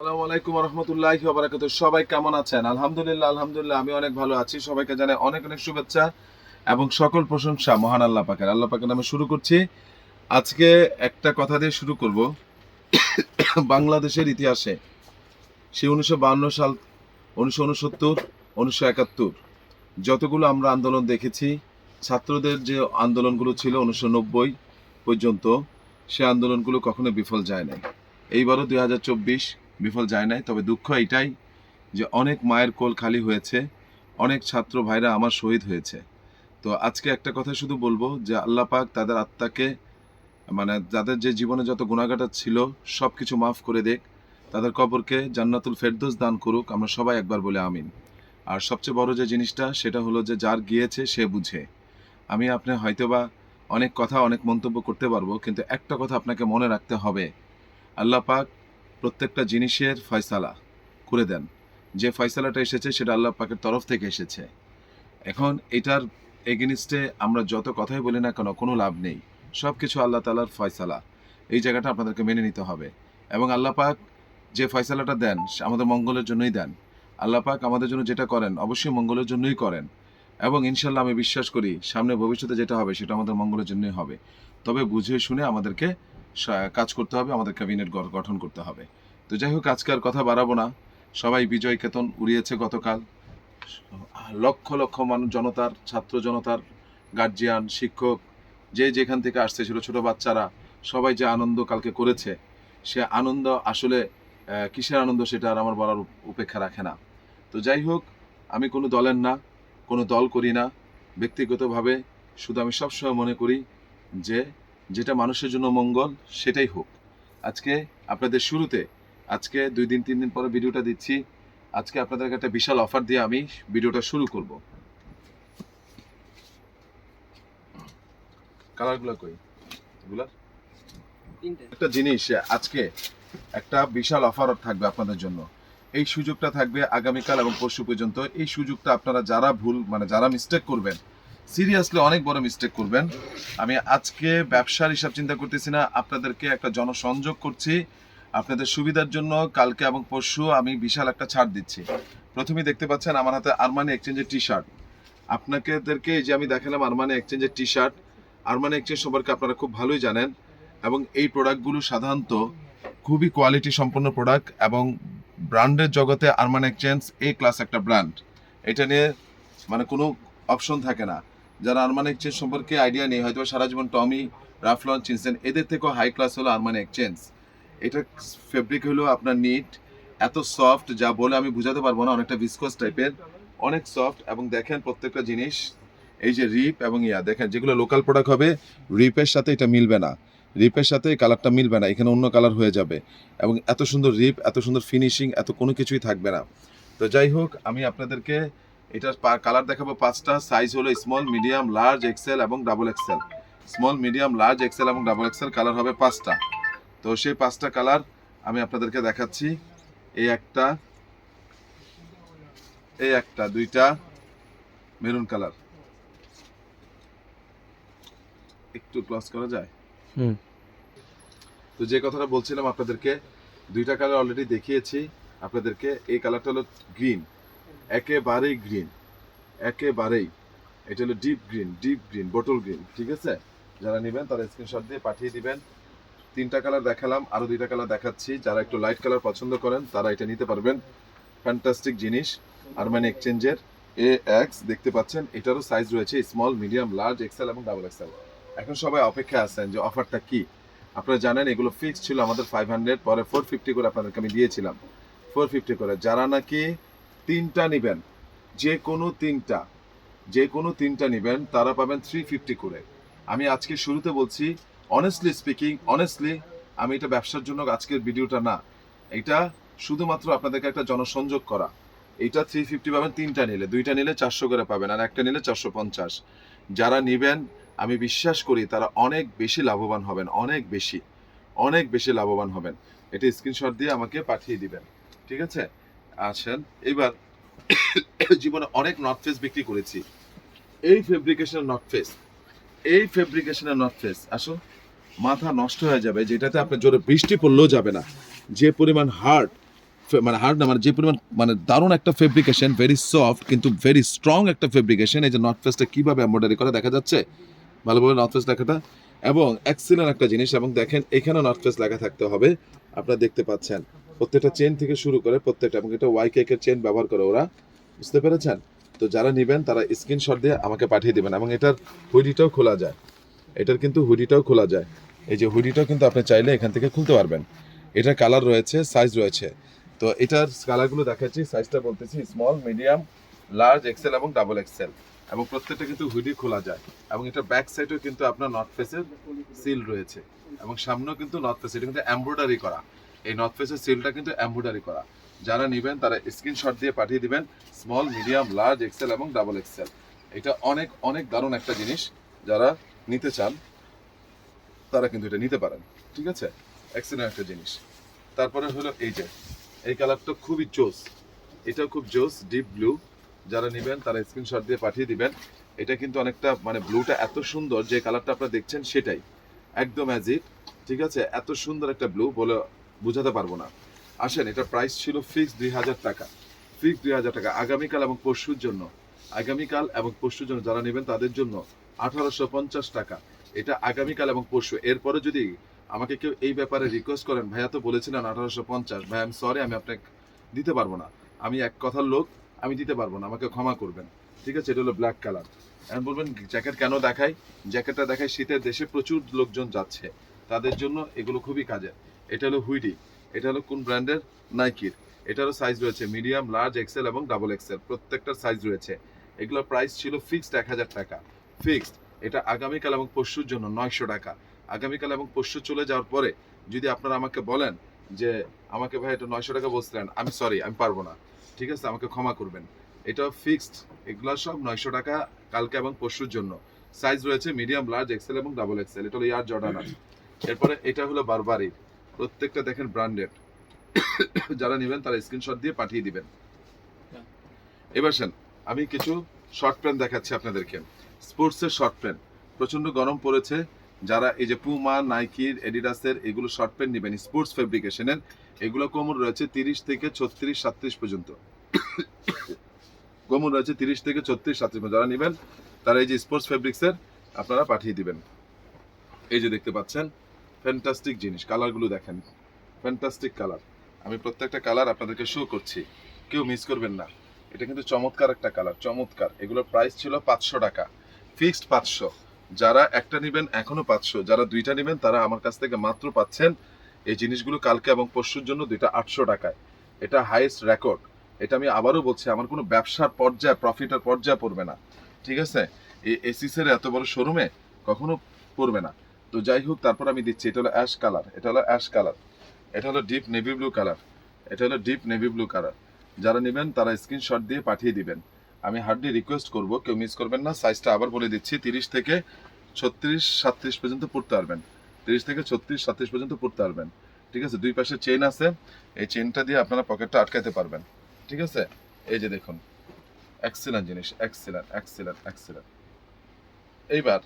আসসালামু আলাইকুম ওয়া রাহমাতুল্লাহি ওয়া বারাকাতুহু। সবাই কেমন আছেন? আলহামদুলিল্লাহ আমি অনেক ভালো আছি। সবাইকে জানাই অনেক অনেক শুভেচ্ছা এবং সকল প্রশংসা মহান আল্লাহ পাকের। আল্লাহ পাকের নামে শুরু করছি। আজকে একটা কথা দিয়ে শুরু করব। বাংলাদেশের ইতিহাসে সে 1952 সাল, 1969, 1971 যতগুলো আমরা আন্দোলন দেখেছি, ছাত্রদের যে আন্দোলনগুলো ছিল 1990 পর্যন্ত, সে আন্দোলনগুলো কখনো বিফল যায় নাই। এইবারও 2024 বিফল যায় নাই। তবে দুঃখ এটাই যে অনেক মায়ের কোল খালি হয়েছে, অনেক ছাত্র ভাইরা আমার শহীদ হয়েছে। তো আজকে একটা কথা শুধু বলবো যে আল্লাহ পাক তাদের আত্মাকে, মানে যাদের যে জীবনে যত গুনাহগার ছিল সব কিছু মাফ করে দেখ, তাদের কবরকে জান্নাতুল ফেরদৌস দান করুক। আমরা সবাই একবার বলে আমিন। আর সবচেয়ে বড় যে জিনিসটা সেটা হলো যে যার গিয়েছে সে বুঝে। আমি আপনি হয়তোবা অনেক কথা অনেক মন্তব্য করতে পারবো, কিন্তু একটা কথা আপনাকে মনে রাখতে হবে, আল্লাহ পাক প্রত্যেকটা জিনিসের ফয়সালা করে দেন। যে ফয়সালাটা এসেছে সেটা আল্লাহ পাকের তরফ থেকে এসেছে। এখন এটার এগেনিস্টে আমরা যত কথাই বলি না কেন কোনো লাভ নেই। সব কিছু আল্লাহ তাআলার ফয়সালা, এই জায়গাটা আপনাদেরকে মেনে নিতে হবে। এবং আল্লাহ পাক যে ফয়সালাটা দেন আমাদের মঙ্গলের জন্যই দেন। আল্লাহ পাক আমাদের জন্য যেটা করেন অবশ্যই মঙ্গলের জন্যই করেন, এবং ইনশাল্লাহ আমি বিশ্বাস করি সামনে ভবিষ্যতে যেটা হবে সেটা আমাদের মঙ্গলের জন্যই হবে। তবে বুঝে শুনে আমাদেরকে কাজ করতে হবে, আমাদের ক্যাবিনেট গঠন করতে হবে। তো যাই হোক, আজকে আর কথা বাড়াবো না। সবাই বিজয় কেতন উড়িয়েছে গতকাল। লক্ষ লক্ষ মানুষ, জনতার, ছাত্র জনতার, গার্জিয়ান, শিক্ষক, যে যেখান থেকে আসছে, ছোট ছোট বাচ্চারা, সবাই যে আনন্দ কালকে করেছে, সে আনন্দ আসলে কিসের আনন্দ সেটা আর আমার বলার উপেক্ষা রাখে না। তো যাই হোক, আমি কোনো দলের না, কোনো দল করি না। ব্যক্তিগতভাবে শুধু আমি সবসময় মনে করি যে যেটা মানুষের জন্য মঙ্গল সেটাই হোক। আজকে আপনাদের শুরুতে, আজকে 2 দিন 3 দিন পরে ভিডিওটা দিচ্ছি। আজকে আপনাদেরকে একটা বিশাল অফার দিয়ে আমি ভিডিওটা শুরু করব। কালারগুলো কই এগুলা? একটা জিনিস, আজকে একটা বিশাল অফার থাকবে আপনাদের জন্য। এই সুযোগটা থাকবে আগামীকাল এবং পরশু পর্যন্ত। এই সুযোগটা আপনারা যারা যারা মিস্টেক করবেন, সিরিয়াসলি অনেক বড় মিস্টেক করবেন। আমি আজকে ব্যবসার হিসাব চিন্তা করতেছি না, আপনাদেরকে একটা জনসংযোগ করছি আপনাদের সুবিধার জন্য। কালকে এবং পরশু আমি বিশাল একটা ছাড় দিচ্ছি। প্রথমেই দেখতে পাচ্ছেন আমার হাতে আরমানি এক্সচেঞ্জের টি শার্ট। আপনাদেরকে এই যে আমি দেখালাম আরমানি এক্সচেঞ্জের টি শার্ট। আরমানি এক্সচেঞ্জ সম্পর্কে আপনারা খুব ভালোই জানেন, এবং এই প্রোডাক্টগুলো সাধারণত খুবই কোয়ালিটি সম্পন্ন প্রোডাক্ট, এবং ব্র্যান্ডের জগতে আরমানি এক্সচেঞ্জ এ ক্লাস একটা ব্র্যান্ড। এটা নিয়ে কোনো অপশন থাকে না। যারা আরমানি এক্সচেঞ্জ সম্পর্কে আইডিয়া নেই, হয়তো সারা জীবন টমি, রাফলন চিনছেন, এদের থেকেও হাই ক্লাস হলো আরমানি এক্সচেঞ্জ। এটা ফেব্রিক হলো আপনার নিট, এত সফট যা বলে আমি বুঝাতে পারবো না, অনেকটা ভিসকোস টাইপের, অনেক সফট। এবং দেখেন প্রত্যেকটা জিনিস, এই যে রিপ এবং দেখেন, যেগুলো লোকাল প্রোডাক্ট হবে রিপের সাথে এটা মিলবে না, রিপের সাথে এই কালারটা মিলবে না, এখানে অন্য কালার হয়ে যাবে। এবং এত সুন্দর রিপ, এত সুন্দর ফিনিশিং, এত কোনো কিছুই থাকবে না। তো যাই হোক, আমি আপনাদেরকে এটার কালার দেখাবো 5টা। সাইজ হলো স্মল, মিডিয়াম, লার্জ, এক্সেল এবং double XL. Small, medium, large, XL এবং ডাবল এক্সেল কালার হবে 5টা। তো সেই 5টা কালার আমি আপনাদেরকে দেখাচ্ছি। এই একটা, এই একটা, 2টা মেরুন কালার। একটু ক্লোজ করা যায়? তো যে কথাটা বলছিলাম আপনাদেরকে, 2টা কালার অলরেডি দেখিয়েছি আপনাদেরকে। এই কালারটা হলো গ্রিন, একেবারেই গ্রিন, একেবারেই। এটা হলো ডিপ গ্রিন, বোটল গ্রিন। ঠিক আছে, যারা নেবেন তারা স্ক্রিনশট দিয়ে পাঠিয়ে দিবেন। 3টা কালার দেখালাম, আরো 2টা কালার দেখাচ্ছি। যারা একটু লাইট কালার পছন্দ করেন তারা এটা নিতে পারবেন। ফ্যান্টাস্টিক জিনিস আরমানি এক্সচেঞ্জের। এক্স দেখতে পাচ্ছেন, এটারও সাইজ রয়েছে স্মল, মিডিয়াম, লার্জ, এক্সেল এবং ডাবল এক্সেল। এখন সবাই অপেক্ষা আছেন যে অফারটা কি। আপনারা জানেন এগুলো ফিক্স ছিল আমাদের 500, পরে 450 করে আপনাদেরকে আমি দিয়েছিলাম, 450 করে। যারা নাকি 3টা নেবেন, যে কোনো তিনটা নেবেন তারা পাবেন 350 করে। আমি আজকে শুরুতে বলছি, অনেস্টলি স্পিকিং, অনেস্টলি, আমি এটা ব্যবসার জন্য আজকের ভিডিওটা না, এটা শুধুমাত্র আপনাদেরকে একটা জনসংযোগ করা। এইটা 350 পাবেন 3টা নিলে, 2টা নিলে 400 করে পাবেন, আর একটা নিলে 450। যারা নেবেন আমি বিশ্বাস করি তারা অনেক বেশি লাভবান হবেন, অনেক বেশি লাভবান হবেন। এটা স্ক্রিনশট দিয়ে আমাকে পাঠিয়ে দিবেন, ঠিক আছে? আসেন এবার, জীবনে অনেক নর্থ ফেস বিক্রি করেছি। এই ফেব্রিকেশনের নর্থ ফেস আসো, মাথা নষ্ট হয়ে যাবে, যেটাতে আপনার জোরে বৃষ্টি পড়লেও যাবে না, যে পরিমাণ হার্ড, মানে হার্ড না, মানে যে পরিমাণ মানে দারুণ একটা ফেব্রিকেশন, ভেরি সফট কিন্তু ভেরি স্ট্রং একটা ফেব্রিকেশন। এই যে নর্থ ফেসটা কীভাবে এমব্রয়ডারি করা দেখা যাচ্ছে ভালোভাবে নর্থ ফেস লেখাটা, এবং এক্সিলেন্ট একটা জিনিস। এবং দেখেন এখানে নর্থ ফেস লেখা থাকতে হবে, আপনারা দেখতে পাচ্ছেন প্রত্যেকটা চেন থেকে শুরু করে প্রত্যেকটা, এবং এটা ওয়াই কেকের চেন ব্যবহার করে ওরা, বুঝতে পেরেছেন? তো যারা নেবেন তারা স্ক্রিনশট দিয়ে আমাকে পাঠিয়ে দেবেন। এবং এটার হুডিটাও খোলা যায়, এটার কিন্তু হুডিটাও খোলা যায়। এই যে হুডিটাও কিন্তু আপনি চাইলে এখান থেকে খুলতে পারবেন। এটার কালার রয়েছে, সাইজ রয়েছে। তো এটার কালারগুলো দেখাচ্ছি, সাইজটা বলতেছি স্মল, মিডিয়াম, লার্জ, এক্সেল এবং ডাবল এক্সেল। এবং প্রত্যেকটা কিন্তু হুডি খোলা যায়। এবং এটা ব্যাক সাইডেও কিন্তু আপনার নর্থ ফেসের সিল রয়েছে, এবং সামনেও কিন্তু নর্থ ফেস, এটা কিন্তু এমব্রয়ডারি করা। এই নর্থ ফেসের সিলটা কিন্তু এমব্রয়ডারি করা। যারা নেবেন তারা স্ক্রিনশট দিয়ে পাঠিয়ে দিবেন, স্মল, মিডিয়াম, লার্জ, এক্সেল এবং ডাবল এক্সেল। এটা অনেক অনেক দারুণ একটা জিনিস, যারা নিতে চান তারা কিন্তু এটা নিতে পারেন, ঠিক আছে? এক্সেলেন্ট একটা জিনিস। তারপরে হলো এই যে এই কালারটা খুবই জোস, এটাও খুব জোস, ডিপ ব্লু। যারা নেবেন তারা স্ক্রিনশট দিয়ে পাঠিয়ে দিবেন। এটা কিন্তু অনেকটা মানে ব্লুটা এত সুন্দর, যে কালারটা আপনারা দেখছেন সেটাই একদম অ্যাজ ইট, ঠিক আছে? এত সুন্দর একটা ব্লু বলে বোঝাতে পারবো না। আসেন, এটা প্রাইস ছিল ফিক্স 2000 টাকা, ফিক্স 2000 টাকা। আগামীকাল এবং পরশুর জন্য, আগামীকাল এবং পরশুর জন্য যারা নেবেন তাদের জন্য 1850 টাকা। এটা আগামীকাল এবং পরশু। এরপরে যদি আমাকে কেউ এই ব্যাপারে রিকোয়েস্ট করেন, ভাইয়া তো বলেছিলেন 1850, ভাই আমি সরি, আমি আপনাকে দিতে পারবো না। আমি এক কথার লোক, আমি দিতে পারবো না, আমাকে ক্ষমা করবেন, ঠিক আছে? এটা হলো ব্ল্যাক কালার। এখন বলবেন জ্যাকেট কেন দেখাই? জ্যাকেটটা দেখাই শীতের দেশে প্রচুর লোকজন যাচ্ছে, তাদের জন্য এগুলো খুবই কাজের। এটা হলো হুইডি, এটা হলো কোন ব্র্যান্ডের? নাইকির। এটারও সাইজ রয়েছে মিডিয়াম, লার্জ, এক্সেল এবং ডাবল এক্সেল, প্রত্যেকটার সাইজ রয়েছে। এগুলোর প্রাইস ছিল ফিক্সড 1000 টাকা, ফিক্সড। এটা আগামীকাল এবং পরশুর জন্য 900 টাকা। আগামীকাল এবং পরশু চলে যাওয়ার পরে যদি আপনারা আমাকে বলেন যে আমাকে ভাই এটা 900 টাকা বলছিলেন, আমি সরি, আমি পারবো না, ঠিক আছে? আমাকে ক্ষমা করবেন। এটাও ফিক্সড, এগুলো সব 900 টাকা কালকে এবং পরশুর জন্য। সাইজ রয়েছে মিডিয়াম, লার্জ, এক্সেল এবং ডাবল এক্সেল। এটা হলো এয়ার জর্ডান আছে। এরপরে এটা হলো বারবারি, প্রত্যেকটা দেখেন ব্র্যান্ডেড। যারা নেবেন তারা স্ক্রিনশট দিয়ে পাঠিয়ে দিবেন। এবার শোন, আমি কিছু শর্ট প্যান্ট দেখাচ্ছি আপনাদেরকে, স্পোর্টসের শর্ট প্যান্ট। প্রচন্ড গরম পড়েছে, যারা এই যে পুমা, নাইকির, এডিডাসের এগুলো শর্ট প্যান্ট নেবেন স্পোর্টস ফেব্রিকেশনের, এগুলো কোমর রয়েছে 30 থেকে 36, 37 পর্যন্ত। কোমর রয়েছে 30 থেকে 36, 37 পর্যন্ত। যারা নেবেন তারা এই যে স্পোর্টস ফেব্রিক্সের আপনারা পাঠিয়ে দিবেন। এই যে দেখতে পাচ্ছেন ফ্যান্টাস্টিক জিনিস, কালারগুলো দেখেন, ফ্যান্টাস্টিক কালার। আমি প্রত্যেকটা কালার আপনাদেরকে শো করছি, কেউ মিস করবেন না। এটা কিন্তু চমৎকার একটা কালার, চমৎকার। এগুলোর প্রাইস ছিল 500 টাকা, ফিক্সড 500। যারা একটা নেবেন এখনো 500, যারা দুইটা নেবেন তারা আমার কাছ থেকে মাত্র পাচ্ছেন এই জিনিসগুলো কালকে এবং পরশুর জন্য দুইটা 800 টাকায়। এটা হাইয়েস্ট রেকর্ড। এটা আমি আবারও বলছি, আমার কোনো ব্যবসার পর্যায়ে, প্রফিটের পর্যায়ে পড়বে না, ঠিক আছে? এই এসিসের এত বড় শোরুমে কখনো পড়বে না। তো যাই হোক, তারপর আমি দিচ্ছি, এটা হলো অ্যাশ কালার, এটা হলো অ্যাশ কালার, এটা হলো ডিপ নেভি ব্লু কালার, এটা হলো ডিপ নেভি ব্লু কালার। যারা নেবেন তারা স্ক্রিনশট দিয়ে পাঠিয়ে দিবেন। আমি হার্ডলি রিকোয়েস্ট করব, কেউ মিস করবেন না। সাইজটা আবার বলে দিচ্ছি, 30 থেকে 36, 37 পর্যন্ত পড়তে পারবেন, 30 থেকে 36, 37 পর্যন্ত পড়তে পারবেন, ঠিক আছে? দুই পাশে চেইন আছে, এই চেইনটা দিয়ে আপনারা পকেটটা আটকাতে পারবেন, ঠিক আছে? এই যে দেখুন, এক্সিলেন্ট জিনিস, এক্সিলেন্ট, এক্সিলেন্ট, এক্সিলেন্ট। এইবার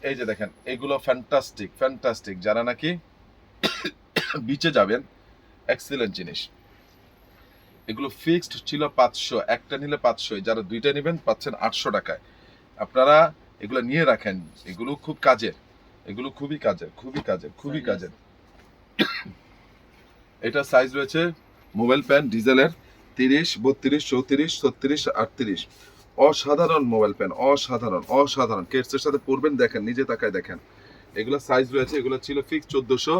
এই যে দেখেন, এগুলো ফ্যান্টাস্টিক, ফ্যান্টাস্টিক। যারা নাকি বিচে যাবেন, এক্সিলেন্ট জিনিস। এগুলো ফিক্সড ছিল 500, একটা নিলে 500, যারা দুইটা নেবেন পাচ্ছেন 800 টাকায়। আপনারা এগুলো নিয়ে রাখেন, এগুলো খুব কাজের, এগুলো খুবই কাজের, খুবই কাজের, খুবই কাজের। এটা সাইজ রয়েছে মোবাইল প্যান ডিজেলের 30, 32, 34, 36, 38। অসাধারণ মোবাইল প্যান, অসাধারণ, অসাধারণ। কেটসের সাথে পরবেন, দেখেন, নিজে তাকায় দেখেন। এগুলো সাইজ রয়েছে, এগুলো ছিল ফিক্স 1400,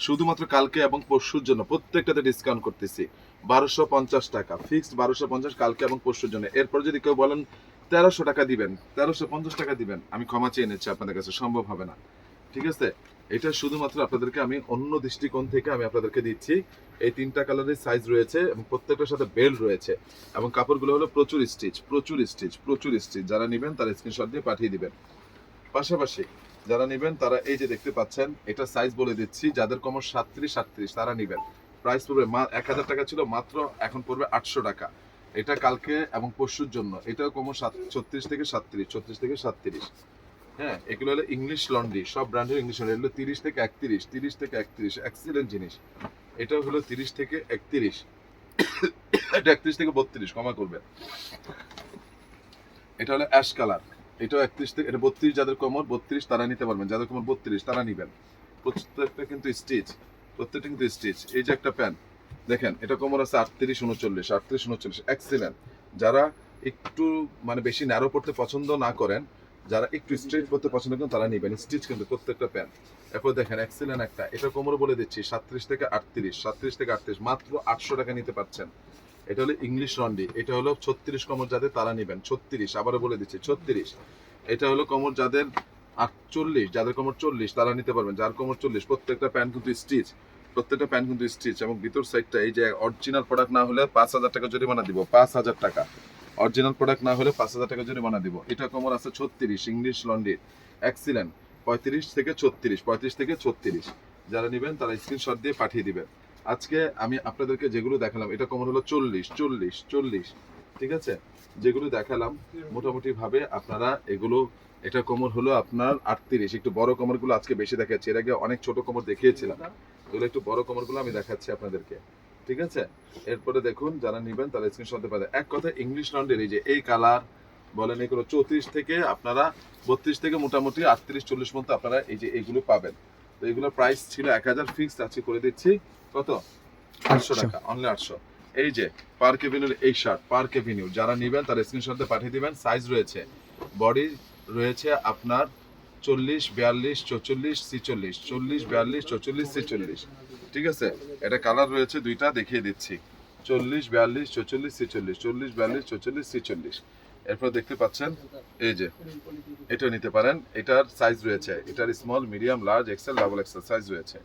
শুধুমাত্র কালকে এবং পরশুর জন্য প্রত্যেকটাতে ডিসকাউন্ট করতেছি 1250 টাকা, ফিক্সড 1250 কালকে এবং পরশুর জন্য। এরপর যদি কেউ বলেন 1300 টাকা দিবেন, 1350 টাকা দিবেন, আমি ক্ষমা চেয়ে নিচ্ছি, আপনাদের কাছে সম্ভব হবে না, ঠিক আছে? এটা শুধুমাত্র আপনাদেরকে আমি অন্য দৃষ্টিকোণ থেকে আমি আপনাদেরকে দিচ্ছি। এই তিনটা কালারের সাইজ রয়েছে এবং প্রত্যেকটার সাথে বেল্ট রয়েছে, এবং কাপড়গুলো হলো প্রচুর স্টিচ, প্রচুর স্টিচ, প্রচুর স্টিচ। যারা নেবেন তারা স্ক্রিনশট দিয়ে পাঠিয়ে দিবেন। পাশাপাশি যারা নেবেন তারা এই যে দেখতে পাচ্ছেন, এটা সাইজ বলে দিচ্ছি, যাদের কোমর 37, 38 তারা নেবেন। প্রাইস পড়বে 1000 টাকা ছিল, মাত্র এখন পড়বে 800 টাকা। এটা কালকে এবং পরশুর জন্য। এটাও কোমর 36 থেকে 37, 36 থেকে 37। হ্যাঁ, এগুলো হলো ইংলিশ লন্ড্রি, সব ব্র্যান্ডের ইংলিশ লন্ড্রি। এগুলো 30 থেকে 31, 30 থেকে 31, এক্সিলেন্ট জিনিস, এটা হলো 30 থেকে 31, এটা 31 থেকে 32, ক্ষমা করবেন। এটা হলো অ্যাশ কালার, এটাও 31 থেকে, এটা 32, যাদের কোমর 32 তারা নিতে পারবেন, যাদের কোমর 32 তারা নিবেন। প্রত্যেকটা কিন্তু স্টিচ, প্রত্যেকটা কিন্তু স্টিচ। এই যে একটা প্যান্ট দেখেন, এটা কোমর আছে 38, 39, 38, 39, এক্সিলেন্ট। যারা একটু মানে বেশি ন্যারো পড়তে পছন্দ না করেন, যারা একটু স্ট্রেট পড়তে পছন্দ করেন তারা নিবেন, স্টিচ কিন্তু প্রত্যেকটা প্যান্ট। এরপর দেখেন এক্সিলেন্ট একটা, এটা কোমর বলে দিচ্ছি 37 থেকে 38, 37 থেকে 38, মাত্র 800 টাকা নিতে পারছেন। এটা হলো ইংলিশ রন্ডি, এটা হলো 36 কোমর যাদের তারা নিবেন, 36, আবারও বলে দিচ্ছি 36। এটা হলো কোমর যাদের 48, যাদের কোমর 40 তারা নিতে পারবেন, যার কোমর 40। প্রত্যেকটা প্যান্ট কিন্তু স্টিচ, প্রত্যেকটা প্যান্ট কিন্তু স্টিচ, এবং ভিতর সাইডটা এই যে অরিজিনাল প্রোডাক্ট না হলে 5000 টাকা জরিমানা দিব, 5000 টাকা। অরিজিনাল প্রোডাক্ট না হলে 5000 টাকা জরিমানা দিব। এটা কোমর আছে 36, ইংলিশ লন্ডি, এক্সিলেন্ট, 35 থেকে 36, 35 থেকে 36। যারা নেবেন তারা স্ক্রিনশট দিয়ে পাঠিয়ে দিবেন। আজকে আমি আপনাদেরকে যেগুলো দেখালাম, এটা কোমর হলো 40, 40, 40, ঠিক আছে? যেগুলো দেখালাম মোটামুটি ভাবে আপনারা এগুলো, এটা কোমর হলো আপনার 38, একটু বড় কোমরগুলো আজকে বেশি দেখাচ্ছি, এর আগে অনেক ছোট কোমর দেখিয়েছিলাম, এগুলো একটু বড় কোমরগুলো আমি দেখাচ্ছি আপনাদেরকে, ঠিক আছে? এরপরে দেখুন, যারা নেবেন তারা স্ক্রিনশট দিতে পারেন। এক কথা ইংলিশ লন্ডের এই যে এই কালার বলেন, এগুলো 34 থেকে আপনারা 32 থেকে মোটামুটি 38, 40 পর্যন্ত আপনারা এই যে এগুলো পাবেন। তো এগুলোর প্রাইস ছিল 1000 ফিক্সড, আজকে করে দিচ্ছি কত? 800 টাকা, অনলি 800। এই যে পার্ক এভিনিউর এই শার্ট, পার্ক এভিনিউ যারা নেবেন তারা স্ক্রিনশট দিয়ে পাঠিয়ে দিবেন। সাইজ রয়েছে, বডি রয়েছে আপনার 40, 42, 44, 46, 40, 42, 44, 46, ঠিক আছে? এটা কালার রয়েছে দুইটা, দেখিয়ে দিচ্ছি, 40, 42, 44, 46, 40, 42, 44, 46। এরপর দেখতে পাচ্ছেন এই যে এটা নিতে পারেন, এটার সাইজ রয়েছে, এটার small, medium, large, XL, double XL size রয়েছে,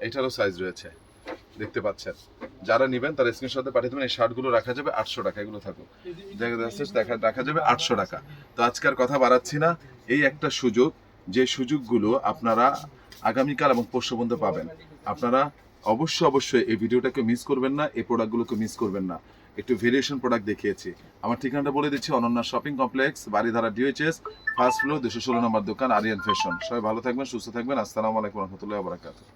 এটারও সাইজ রয়েছে, দেখতে পাচ্ছেন। যারা নেবেন তারা স্ক্রিনশটে পাঠিয়ে দেবেন। এই শার্টগুলো রাখা যাবে 800 টাকা, এগুলো থাকুক, রাখা যাবে 800 টাকা। তো আজকের কথা বাড়াচ্ছি না, এই একটা সুযোগ, যে সুযোগগুলো আপনারা আগামীকাল এবং পরশু পর্যন্ত পাবেন। আপনারা অবশ্যই এই ভিডিওটাকে মিস করবেন না, এই প্রোডাক্টগুলোকে মিস করবেন না। একটু ভেরিয়েশন প্রোডাক্ট দেখিয়েছি। আমার ঠিকানাটা বলে দিচ্ছি, Ananya shopping complex, Baridhara DOHS, first floor, 216 নম্বর দোকান, আরিয়ান ফ্যাশন। সবাই ভালো থাকবেন, সুস্থ থাকবেন। আসসালামু আলাইকুম রহমতুল্লাহি ওয়া বারাকাতুহু।